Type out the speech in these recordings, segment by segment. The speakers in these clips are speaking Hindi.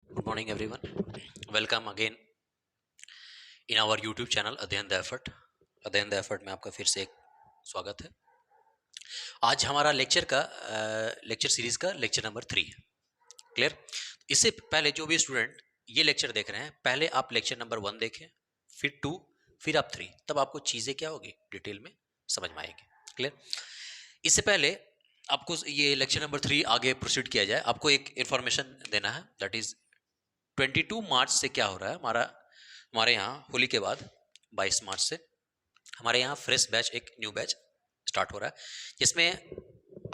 Good morning, everyone. Welcome again in our YouTube channel अध्ययन द एफर्ट। अध्ययन द एफर्ट में आपका फिर से एक स्वागत है। आज हमारा लेक्चर सीरीज का लेक्चर नंबर 3 है। क्लियर? इससे पहले जो भी स्टूडेंट ये लेक्चर देख रहे हैं, पहले आप लेक्चर नंबर 1 देखें, फिर 2, फिर आप 3, तब आपको चीजें क्या होगी डिटेल में समझ में आएगी। क्लियर? इससे पहले आपको ये लेक्चर नंबर 3 आगे प्रोसीड किया जाए, आपको एक इंफॉर्मेशन देना है। दैट इज 22 मार्च से क्या हो रहा है, हमारे यहाँ होली के बाद 22 मार्च से हमारे यहाँ फ्रेश बैच, एक न्यू बैच स्टार्ट हो रहा है, जिसमें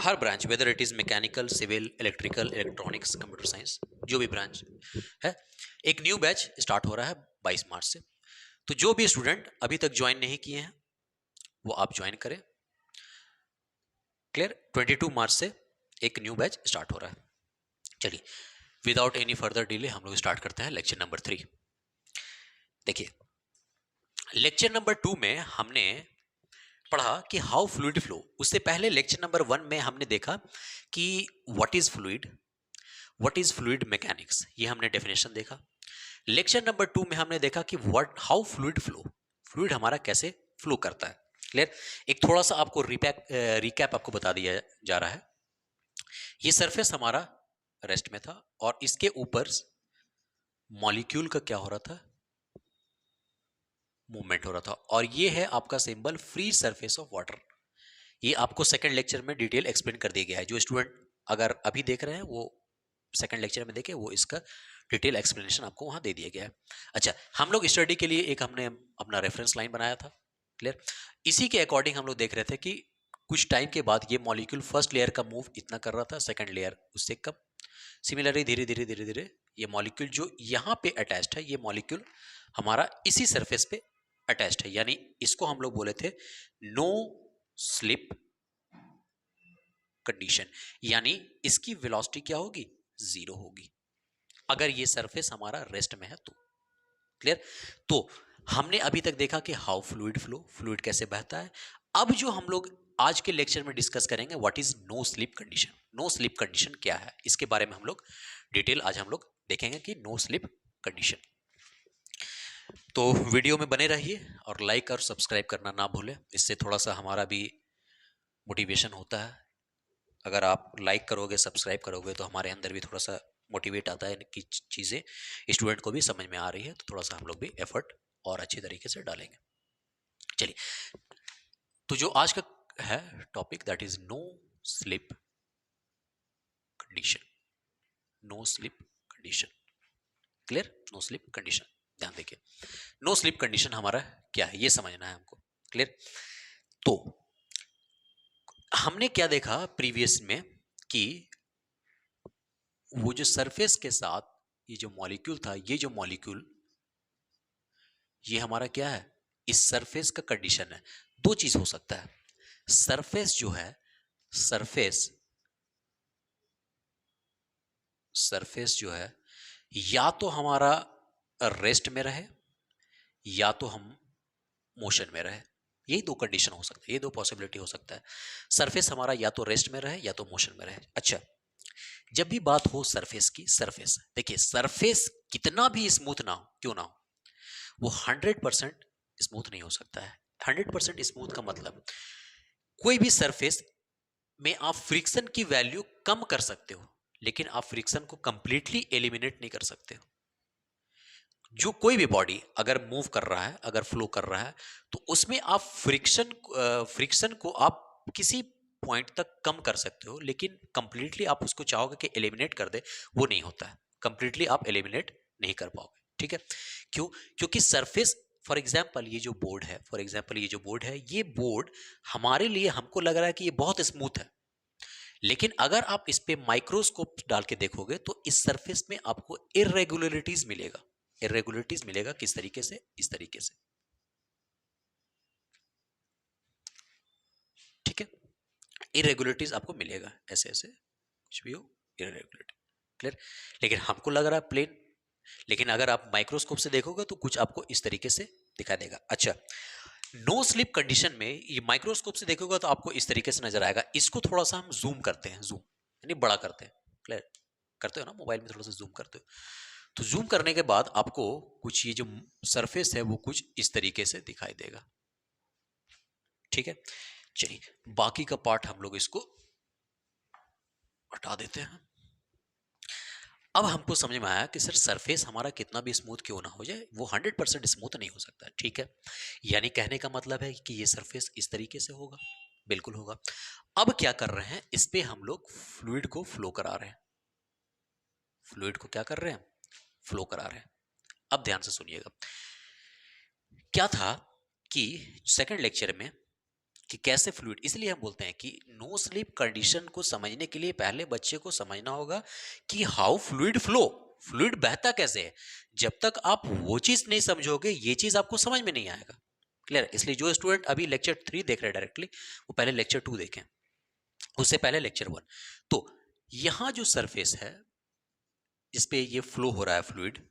हर branch, whether it is mechanical, civil, electrical, electronics, computer science, जो भी ब्रांच है, एक न्यू बैच स्टार्ट हो रहा है 22 मार्च से। तो जो भी स्टूडेंट अभी तक ज्वाइन नहीं किए हैं वो आप ज्वाइन करें। क्लियर? 22 मार्च से एक न्यू बैच स्टार्ट हो रहा है। चलिए, विदाउट एनी फर्दर डिले हम लोग स्टार्ट करते हैं लेक्चर नंबर 3। देखिए, लेक्चर नंबर 2 में हमने पढ़ा कि हाउ फ्लूइड फ्लो। उससे पहले लेक्चर नंबर 1 में हमने देखा कि व्हाट इज फ्लूइड मैकेनिक्स, ये हमने डेफिनेशन देखा। लेक्चर नंबर 2 में हमने देखा कि हाउ फ्लूइड फ्लो, फ्लूइड हमारा कैसे फ्लो करता है। क्लियर? एक थोड़ा सा आपको रिकैप आपको बता दिया जा रहा है। ये सरफेस हमारा रेस्ट में था और इसके ऊपर मॉलिक्यूल का क्या हो रहा था, मूवमेंट हो रहा था। और ये है आपका symbol free surface of water. ये आपको सेकंड लेक्चर में डिटेल एक्सप्लेन कर दिया गया है। जो स्टूडेंट अगर अभी देख रहे हैं वो सेकंड लेक्चर में देखे, वो इसका डिटेल एक्सप्लेनेशन आपको वहां दे दिया गया है। अच्छा, हम लोग स्टडी के लिए एक हमने अपना रेफरेंस लाइन बनाया था। क्लियर? इसी के अकॉर्डिंग हम लोग देख रहे थे कि कुछ टाइम के बाद ये मॉलिक्यूल फर्स्ट लेयर का मूव इतना कर रहा था, सेकंड लेयर उससे कम। सिमिलरली धीरे धीरे धीरे धीरे ये मॉलिक्यूल जो यहाँ पे अटैच्ड है, ये मॉलिक्यूल हमारा इसी सरफेस पे अटैच्ड है, यानी इसको हम लोग बोले थे नो स्लिप कंडीशन, यानी इसकी वेलोसिटी क्या होगी, 0 होगी अगर ये सरफेस हमारा रेस्ट में है तो। क्लियर? तो हमने अभी तक देखा कि हाउ फ्लूइड फ्लो, फ्लूइड कैसे बहता है। अब जो हम लोग आज के लेक्चर में डिस्कस करेंगे, what is no slip condition. No slip condition क्या है, इसके बारे में हम लोग डिटेल आज हम लोग देखेंगे कि नो स्लिप कंडीशन। तो वीडियो में बने रहिए और लाइक और सब्सक्राइब करना ना भूलें, इससे थोड़ा सा हमारा भी मोटिवेशन होता है। अगर आप लाइक करोगे, सब्सक्राइब करोगे, तो हमारे अंदर भी थोड़ा सा मोटिवेट आता है कि चीज़ें स्टूडेंट को भी समझ में आ रही है, तो थोड़ा सा हम लोग भी एफर्ट और अच्छी तरीके से डालेंगे। चलिए, तो जो आज का है topic, that is no slip condition. No slip condition. Clear? No slip condition, ध्यान देखिए, नो स्लिप कंडीशन हमारा क्या है ये समझना है हमको। क्लियर? तो हमने क्या देखा प्रीवियस में कि वो जो सरफेस के साथ ये जो मॉलिक्यूल था, ये हमारा क्या है, इस सरफेस का कंडीशन है। दो चीज हो सकता है, सरफेस जो है, सरफेस सरफेस जो है या तो हमारा रेस्ट में रहे या तो हम मोशन में रहे। यही दो कंडीशन हो सकता है, ये दो पॉसिबिलिटी हो सकता है। सरफेस हमारा या तो रेस्ट में रहे या तो मोशन में रहे। अच्छा, जब भी बात हो सरफेस की, सरफेस देखिए, सरफेस कितना भी स्मूथ ना हो, क्यों ना हो, वो 100% स्मूथ नहीं हो सकता है। 100% स्मूथ का मतलब, कोई भी सरफेस में आप फ्रिक्शन की वैल्यू कम कर सकते हो, लेकिन आप फ्रिक्शन को कंप्लीटली एलिमिनेट नहीं कर सकते हो। जो कोई भी बॉडी अगर मूव कर रहा है, अगर फ्लो कर रहा है, तो उसमें आप फ्रिक्शन को आप किसी पॉइंट तक कम कर सकते हो, लेकिन कंप्लीटली आप उसको चाहोगे कि एलिमिनेट कर दे, वो नहीं होता है। कंप्लीटली आप एलिमिनेट नहीं कर पाओगे। ठीक है? क्यों? क्योंकि सरफेस, फॉर एग्जाम्पल ये जो बोर्ड है, ये बोर्ड हमारे लिए, हमको लग रहा है कि ये बहुत स्मूथ है, लेकिन अगर आप इस पे माइक्रोस्कोप डाल के देखोगे तो इस सरफेस में आपको इरेगुलरिटीज मिलेगा। इरेगुलरिटीज मिलेगा किस तरीके से, इस तरीके से। ठीक है? इरेगुलरिटीज आपको मिलेगा, ऐसे ऐसे कुछ भी हो, इरेगुलरिटी। क्लियर? लेकिन हमको लग रहा है प्लेन, लेकिन अगर आप माइक्रोस्कोप से देखोगे तो कुछ आपको इस तरीके से दिखाई देगा। अच्छा, नो स्लिप कंडीशन में ये माइक्रोस्कोप से देखोगे तो आपको इस तरीके से नजर आएगा। इसको थोड़ा सा हम जूम करते हैं, जूम यानी बड़ा करते हैं। क्लियर? करते हो ना, मोबाइल में थोड़ा सा जूम करते हो, तो जूम करने के बाद आपको कुछ ये जो सरफेस है वो कुछ इस तरीके से दिखाई देगा। ठीक है, चलिए बाकी का पार्ट हम लोग इसको हटा देते हैं। अब हमको समझ में आया कि सर सरफेस हमारा कितना भी स्मूथ क्यों ना हो जाए, वो 100% स्मूथ नहीं हो सकता। ठीक है, यानी कहने का मतलब है कि ये सरफेस इस तरीके से होगा, बिल्कुल होगा। अब क्या कर रहे हैं, इस पे हम लोग फ्लूइड को फ्लो करा रहे हैं। फ्लूइड को क्या कर रहे हैं, फ्लो करा रहे हैं। अब ध्यान से सुनिएगा, क्या था कि सेकंड लेक्चर में कि कैसे फ्लूइड, इसलिए हम बोलते हैं कि नो स्लीप कंडीशन को समझने के लिए पहले बच्चे को समझना होगा कि हाउ फ्लूइड फ्लो, फ्लूइड बहता कैसे है। जब तक आप वो चीज नहीं समझोगे ये चीज आपको समझ में नहीं आएगा। क्लियर? इसलिए जो स्टूडेंट अभी लेक्चर 3 देख रहे हैं डायरेक्टली, वो पहले लेक्चर 2 देखें, उससे पहले लेक्चर 1। तो यहां जो सरफेस है जिस पे ये फ्लो हो रहा है फ्लूइड,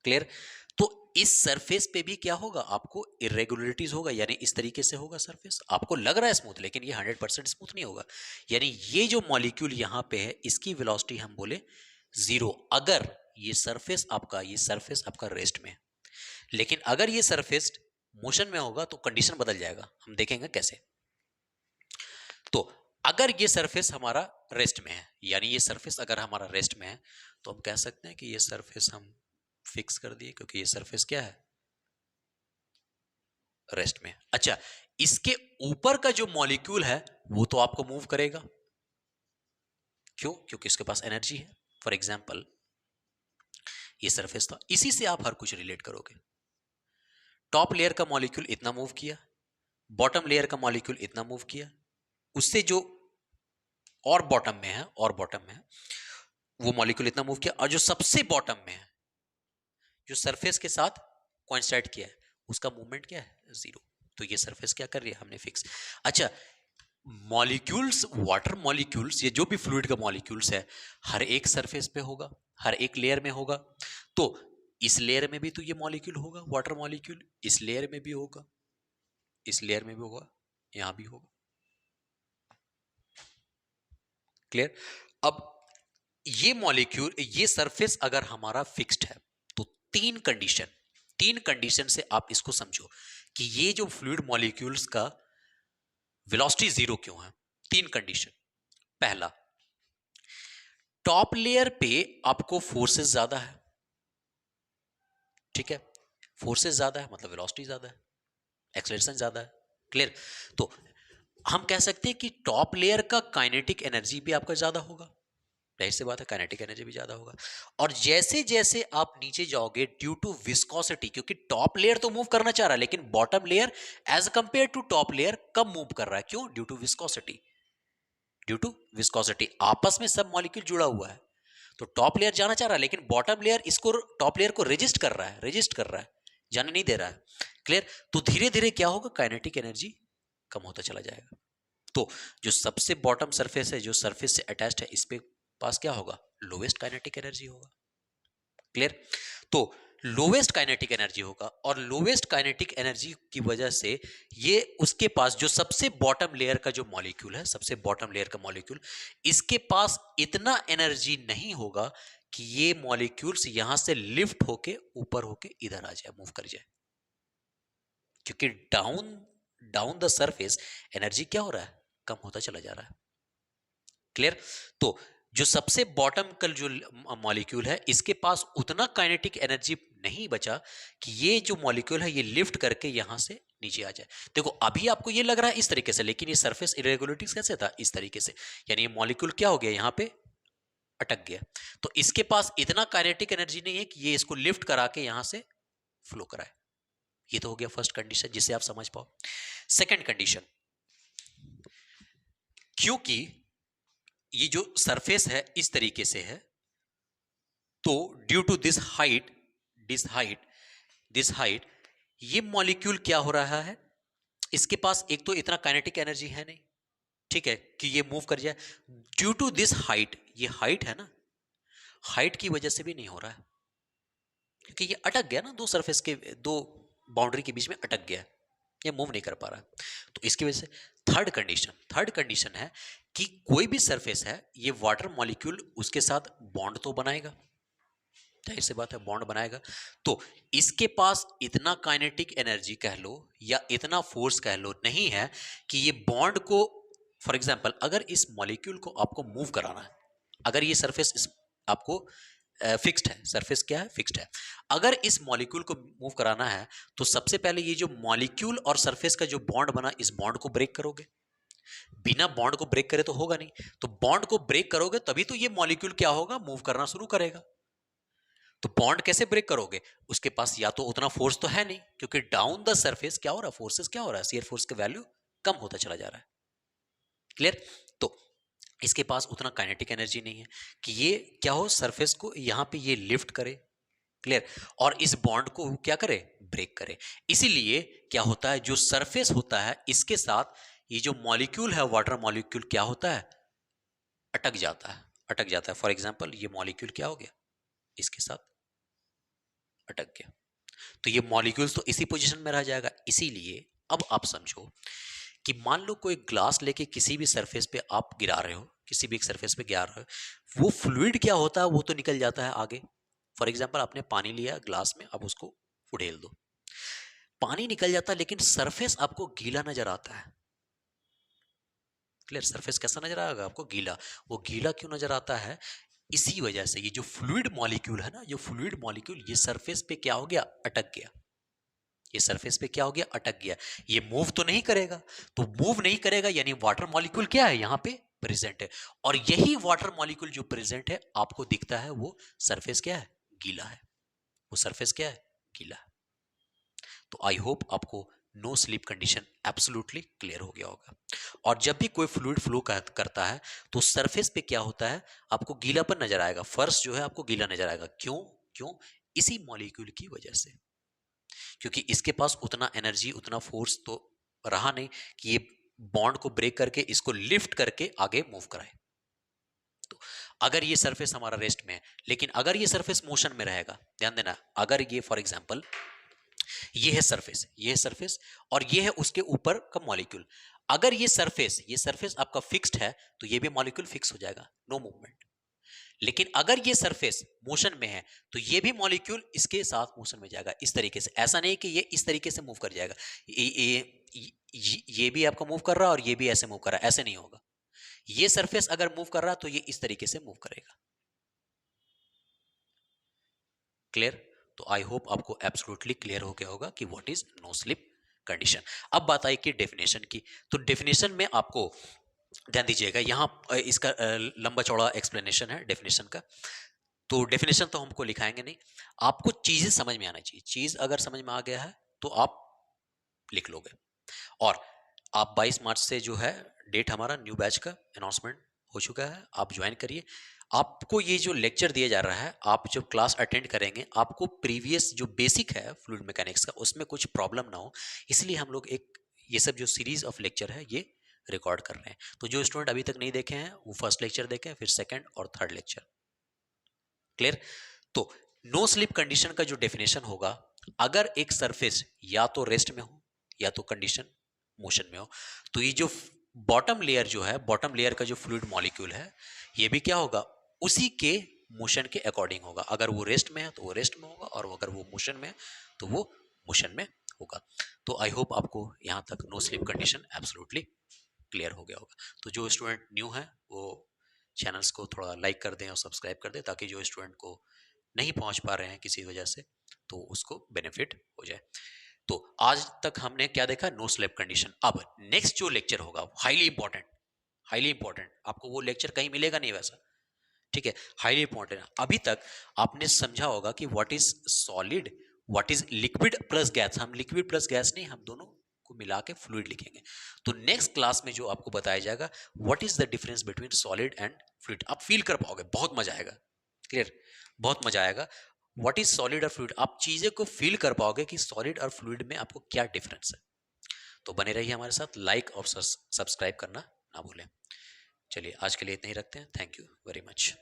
क्लियर? तो इस सरफेस पे भी क्या होगा, आपको इरेगुलरिटीज होगा, यानी इस तरीके से होगा सरफेस। आपको लग रहा है स्मूथ, लेकिन ये 100% स्मूथ नहीं होगा। यानी ये जो मॉलिक्यूल यहां पे है इसकी वेलोसिटी हम बोले 0, अगर ये सरफेस आपका रेस्ट में है। लेकिन अगर ये सरफेस मोशन में होगा तो कंडीशन बदल जाएगा, हम देखेंगे कैसे। तो अगर ये सरफेस हमारा रेस्ट में है, यानी ये सरफेस अगर हमारा रेस्ट में है, तो हम कह सकते हैं कि ये सरफेस हम फिक्स कर दिए, क्योंकि ये सरफेस क्या है, रेस्ट में। अच्छा, इसके ऊपर का जो मॉलिक्यूल है वो तो आपको मूव करेगा, क्यों? क्योंकि इसके पास एनर्जी है। फॉर एग्जाम्पल ये सरफेस था, इसी से आप हर कुछ रिलेट करोगे। टॉप लेयर का मॉलिक्यूल इतना मूव किया, बॉटम लेयर का मॉलिक्यूल इतना मूव किया, उससे जो और बॉटम में है, वो मॉलिक्यूल इतना मूव किया, और जो सबसे बॉटम में है, जो सरफेस के साथ कोइंसाइड किया है, उसका मूवमेंट क्या है, 0। तो ये सरफेस क्या कर रही है, हमने फिक्स। अच्छा, मॉलिक्यूल्स, वाटर मॉलिक्यूल्स, ये जो भी फ्लूइड का मॉलिक्यूल्स है, हर एक सरफेस पे होगा, हर एक लेयर में होगा। तो इस लेयर में भी तो ये मॉलिक्यूल होगा, वाटर मॉलिक्यूल, इस लेयर में भी होगा, इस लेयर में भी होगा, यहां भी होगा। क्लियर? अब ये मॉलिक्यूल, ये सरफेस अगर हमारा फिक्स्ड है, तो तीन कंडीशन से आप इसको समझो कि ये जो फ्लूइड मॉलिक्यूल्स का वेलोसिटी 0 क्यों है। तीन कंडीशन। पहला, टॉप लेयर पे आपको फोर्सेस ज्यादा है, ठीक है, फोर्सेस ज्यादा है मतलब वेलोसिटी ज्यादा है, एक्सेलरेशन ज्यादा है। क्लियर? तो हम कह सकते हैं कि टॉप लेयर का काइनेटिक एनर्जी भी आपका ज्यादा होगा, जाहिर सी बात है, काइनेटिक एनर्जी भी ज्यादा होगा। और जैसे जैसे आप नीचे जाओगे, ड्यू टू विस्कोसिटी, क्योंकि टॉप लेयर तो मूव करना चाह रहा है, लेकिन bottom layer as compare to top layer कम मूव कर रहा है, क्यों? Due to viscosity. Due to viscosity, आपस में सब मॉलिक्यूल जुड़ा हुआ है। तो टॉप लेयर जाना चाह रहा है, लेकिन बॉटम लेयर इसको, टॉप लेयर को रेजिस्ट कर रहा है, जाने नहीं दे रहा है। क्लियर? तो धीरे धीरे क्या होगा, काइनेटिक एनर्जी कम होता चला जाएगा। तो जो सबसे बॉटम सरफेस है, जो सरफेस से अटैच्ड है, इस पे पास क्या होगा, लोवेस्ट काइनेटिक एनर्जी होगा। क्लियर? तो लोवेस्ट काइनेटिक एनर्जी होगा, और लोवेस्ट काइनेटिक एनर्जी की वजह से ये उसके पास जो सबसे बॉटम लेयर का जो मॉलिक्यूल है, सबसे बॉटम लेयर का मॉलिक्यूल, इसके पास इतना एनर्जी नहीं होगा कि ये मॉलिक्यूल्स यहां से लिफ्ट होके ऊपर होके इधर आ जाए, मूव कर जाए। क्योंकि down down the surface energy क्या हो रहा है, कम होता चला जा रहा है। क्लियर? तो जो सबसे बॉटम का जो मॉलिक्यूल है, इसके पास उतना काइनेटिक एनर्जी नहीं बचा कि ये जो मॉलिक्यूल है ये लिफ्ट करके यहां से नीचे आ जाए। देखो अभी आपको ये लग रहा है इस तरीके से, लेकिन ये सरफेस इरेगुलरिटीज कैसे था, इस तरीके से। यानी ये मॉलिक्यूल क्या हो गया, यहां पे अटक गया। तो इसके पास इतना काइनेटिक एनर्जी नहीं है कि ये इसको लिफ्ट करा के यहां से फ्लो कराए। ये तो हो गया फर्स्ट कंडीशन, जिसे आप समझ पाओ। सेकेंड कंडीशन, क्योंकि ये जो सरफेस है इस तरीके से है, तो ड्यू टू दिस हाइट ये मॉलिक्यूल क्या हो रहा है, इसके पास एक तो इतना काइनेटिक एनर्जी है नहीं, ठीक है, कि ये मूव कर जाए। ड्यू टू दिस हाइट, ये हाइट है ना, हाइट की वजह से भी नहीं हो रहा है, क्योंकि ये अटक गया ना, दो सरफेस के, दो बाउंड्री के बीच में अटक गया। ये मूव नहीं कर पा रहा है। तो इसकी वजह से थर्ड कंडीशन है कि कोई भी सरफेस है, ये वाटर मॉलिक्यूल उसके साथ बॉन्ड तो बनाएगा, जाहिर सी बात है बॉन्ड बनाएगा। तो इसके पास इतना काइनेटिक एनर्जी कह लो या इतना फोर्स कह लो नहीं है कि ये बॉन्ड को, फॉर एग्जांपल अगर इस मॉलिक्यूल को आपको मूव कराना है, अगर ये सरफेस आपको फिक्स्ड है, सरफेस क्या है, फिक्स्ड है, अगर इस मॉलिक्यूल को मूव कराना है तो सबसे पहले ये जो मॉलिक्यूल और सरफेस का जो बॉन्ड बना, इस बॉन्ड को ब्रेक करोगे। बिना बॉन्ड को ब्रेक करे तो होगा नहीं, तो बॉन्ड को ब्रेक करोगे तभी तो ये मॉलिक्यूल क्या होगा, मूव करना शुरू करेगा। तो बॉन्ड कैसे ब्रेक करोगे, उसके पास या तो उतना फोर्स तो है नहीं, क्योंकि डाउन द सरफेस क्या हो रहा है, फोर्सेस क्या हो रहा है, शियर फोर्स का वैल्यू कम होता चला जा रहा है। क्लियर? तो इसके पास उतना काइनेटिक एनर्जी नहीं है कि ये क्या हो, सरफेस को यहां पे ये लिफ्ट करे। क्लियर? और इस बॉन्ड को क्या करे, ब्रेक करे। इसीलिए क्या होता है, जो सरफेस होता है इसके साथ ये जो मॉलिक्यूल है, वाटर मॉलिक्यूल क्या होता है, अटक जाता है, अटक जाता है। फॉर एग्जाम्पल ये मॉलिक्यूल क्या हो गया, इसके साथ अटक गया, तो ये मॉलिक्यूल्स तो इसी पोजीशन में रह जाएगा। इसीलिए अब आप समझो कि मान लो कोई ग्लास लेके किसी भी सरफेस पे आप गिरा रहे हो, किसी भी एक सरफेस पे गिरा रहे हो, वो फ्लूइड क्या होता है, वो तो निकल जाता है आगे। फॉर एग्जाम्पल आपने पानी लिया ग्लास में, अब उसको उड़ेल दो, पानी निकल जाता है, लेकिन सरफेस आपको गीला नजर आता है। क्लियर? सरफेस कैसा नजर आएगा आपको, गीला। वो गीला क्यों नजर आता है, इसी वजह से ये जो फ्लूइड मॉलिक्यूल है ना, ये फ्लूइड मॉलिक्यूल ये सरफेस पे क्या हो गया, अटक गया। ये सरफेस पे क्या हो गया, अटक गया। ये मूव तो नहीं करेगा, तो मूव नहीं करेगा यानी वाटर मॉलिक्यूल क्या है, यहां पे प्रेजेंट है। और यही वाटर मॉलिक्यूल जो प्रेजेंट है आपको दिखता है, वो सरफेस क्या है, गीला है। वो सरफेस क्या है, गीला है। तो आई होप आपको no slip condition absolutely clear हो गया होगा। और जब भी कोई फ्लूइड फ्लो करता है तो सरफेस पे क्या होता है, आपको गीलापन नजर आएगा, फर्श जो है आपको गीला नजर आएगा। क्यों? क्यों? इसी मॉलिक्यूल की वजह से, क्योंकि इसके पास उतना एनर्जी, उतना फोर्स तो रहा नहीं कि ये बॉन्ड को ब्रेक करके इसको लिफ्ट करके आगे मूव कराए। तो अगर ये सरफेस हमारा रेस्ट में है, लेकिन अगर ये सरफेस मोशन में रहेगा, ध्यान देना, अगर ये फॉर एग्जांपल ये है सरफेस, ये है सरफेस और ये है उसके ऊपर का मॉलिक्यूल, अगर ये सरफेस आपका फिक्स्ड है तो ये भी मॉलिक्यूल फिक्स हो जाएगा, नो मूवमेंट। लेकिन अगर ये सरफेस मोशन में है तो ये भी मॉलिक्यूल इसके साथ मोशन में जाएगा, इस तरीके से। ऐसा नहीं कि ये इस तरीके से मूव कर जाएगा, ये भी आपका मूव कर रहा है और ये भी ऐसे मूव कर रहा है, ऐसे नहीं होगा। ये सरफेस अगर मूव कर रहा है तो ये इस तरीके से मूव करेगा। क्लियर? तो आई होप आपको एब्सोल्युटली क्लियर हो गया होगा कि what is no slip condition. अब बात आई कि डेफिनेशन की, तो डेफिनेशन में आपको ध्यान दीजिएगा, यहाँ इसका लंबा चौड़ा एक्सप्लेनेशन है डेफिनेशन का। तो डेफिनेशन तो हमको लिखाएंगे नहीं, आपको चीजें समझ में आना चाहिए। चीज अगर समझ में आ गया है तो आप लिख लोगे। और आप 22 मार्च से जो है डेट, हमारा न्यू बैच का अनाउंसमेंट हो चुका है, आप ज्वाइन करिए। आपको ये जो लेक्चर दिया जा रहा है, आप जब क्लास अटेंड करेंगे, आपको प्रीवियस जो बेसिक है फ्लूइड मैकेनिक्स का, उसमें कुछ प्रॉब्लम ना हो, इसलिए हम लोग एक ये सब जो सीरीज ऑफ लेक्चर है ये रिकॉर्ड कर रहे हैं। तो जो स्टूडेंट अभी तक नहीं देखे हैं वो फर्स्ट लेक्चर देखें, फिर सेकंड और थर्ड लेक्चर। क्लियर? तो नो स्लिप कंडीशन का जो डेफिनेशन होगा, अगर एक सरफेस या तो रेस्ट में हो या तो कंडीशन मोशन में हो, तो ये जो बॉटम लेयर जो है, बॉटम लेयर का जो फ्लूइड मॉलिक्यूल है, ये भी क्या होगा, उसी के मोशन के अकॉर्डिंग होगा। अगर वो रेस्ट में है तो वो रेस्ट में होगा, और अगर वो मोशन में है तो वो मोशन में होगा। तो आई होप आपको यहां तक no slip condition absolutely clear हो गया होगा। तो जो स्टूडेंट न्यू है वो चैनल्स को थोड़ा लाइक कर दें और सब्सक्राइब कर दें, ताकि जो स्टूडेंट को नहीं पहुंच पा रहे हैं किसी वजह से, तो उसको बेनिफिट हो जाए। तो आज तक हमने क्या देखा, नो स्लिप कंडीशन। अब नेक्स्ट जो लेक्चर होगा हाईली इंपॉर्टेंट, हाईली इंपॉर्टेंट, आपको वो लेक्चर कहीं मिलेगा नहीं वैसा, ठीक है, हाईली इंपॉर्टेंट। अभी तक आपने समझा होगा कि what is solid, what is liquid plus gas. हम लिक्विड प्लस गैस नहीं, हम दोनों को मिला के फ्लूइड लिखेंगे। तो नेक्स्ट क्लास में जो आपको बताया जाएगा what is the difference between solid and fluid, आप फील कर पाओगे, बहुत मजा आएगा। क्लियर? बहुत मजा आएगा। व्हाट इज सॉलिड और फ्लूइड, आप चीजें को फील कर पाओगे कि सॉलिड और फ्लूइड में आपको क्या डिफरेंस है। तो बने रहिए हमारे साथ, लाइक और सब्सक्राइब करना ना भूलें। चलिए आज के लिए इतना ही रखते हैं, थैंक यू वेरी मच।